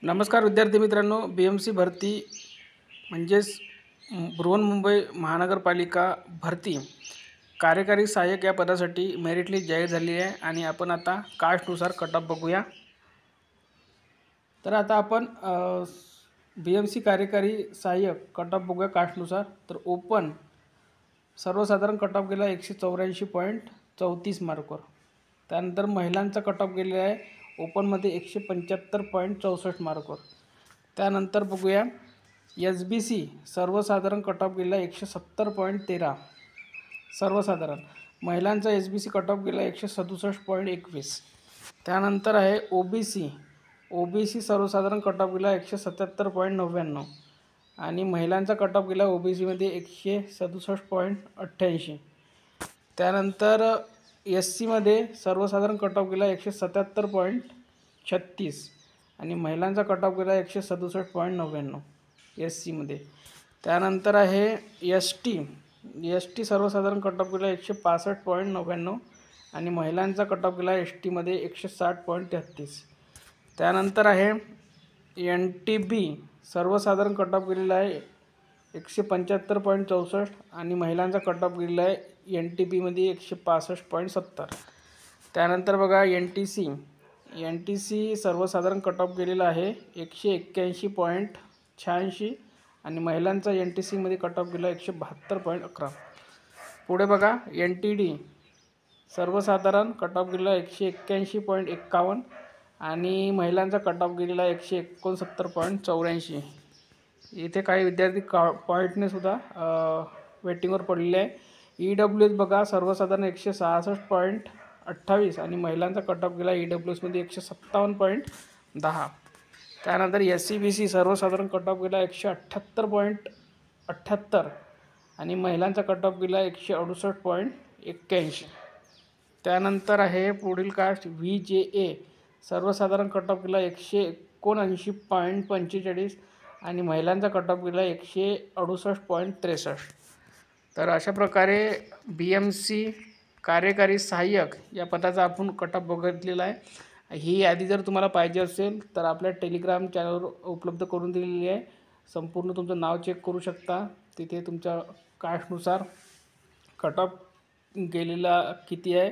नमस्कार विद्यार्थी मित्रांनो, BMC भरती म्हणजेच बृहन्मुंबई महानगरपालिका भरती कार्यकारी सहाय्यक या पदासाठी मेरिट लिस्ट जाहीर झाली आहे आणि आपण आता कास्टनुसार कट ऑफ बघूया। तर आता आपण BMC कार्यकारी सहाय्यक कट ऑफ बघूया कास्टनुसार। तर ओपन सर्वसाधारण कट ऑफ गेला 184.34 मार्कवर। त्यानंतर महिलांचा कट ऑफ गेलेला आहे ओपनमध्ये 175.64 मार्कवर। त्यानंतर बघूया SBC सर्वसाधारण कट ऑफ गेला 170.13 सर्वसाधारण। महिलांचा SBC कट ऑफ गेला 167.21। त्यानंतर आहे OBC सर्वसाधारण कट ऑफ गेला 177.99 आणि महिलांचा कट ऑफ गेला OBCमध्ये 167.88। त्यानंतर SC मध्ये सर्वसाधारण कट ऑफ गेला 177.36 आणि महिलांचा कट ऑफ गेला 167.99 SC मध्ये। त्यानंतर आहे ST सर्वसाधारण कट ऑफ गेला 165.99 आणि महिलांचा कट ऑफ गेला ST मध्ये 160.33। त्यानंतर आहे NTB सर्वसाधारण कट ऑफ गेलेला आहे 175.64 आणि महिलांचा कट ऑफ गेलेला आहे NTB मध्ये 165.70। त्यानंतर बघा NTC सर्वसाधारण कट ऑफ गेलेला आहे 181.86 आणि महिलांचा NTC मध्ये कट ऑफ गेला 172.11। पुढे बघा NTD सर्वसाधारण कट ऑफ गेला 181.51 आणि महिलांचा कट ऑफ गेलेला 169.84। इथे काही विद्यार्थी पॉईंटने सुद्धा वेटिंगवर पडलेले आहे। EWS बघा सर्वसाधारण 166.28 आणि महिलांचा कट ऑफ गेला EWS मध्ये 157.10। त्यानंतर SCBC सर्वसाधारण कट ऑफ गेला 178.78 आणि महिलांचा कट ऑफ गेला 168.81। त्यानंतर आहे पुढील कास्ट VJA सर्वसाधारण कट ऑफ गेला 179.45 आणि महिलांचा कट ऑफ गेला 168.63। तर अशा प्रकारे BMC कार्यकारी सहाय्यक या पदाचा आपण कट ऑफ बघितलेला आहे। ही यादी जर तुम्हाला पाहिजे असेल तर आपल्या टेलिग्राम चॅनलवर उपलब्ध करून दिलेली आहे। संपूर्ण तुमचं नाव चेक करू शकता, तिथे तुमच्या कास्टनुसार कट ऑफ गेलेला किती आहे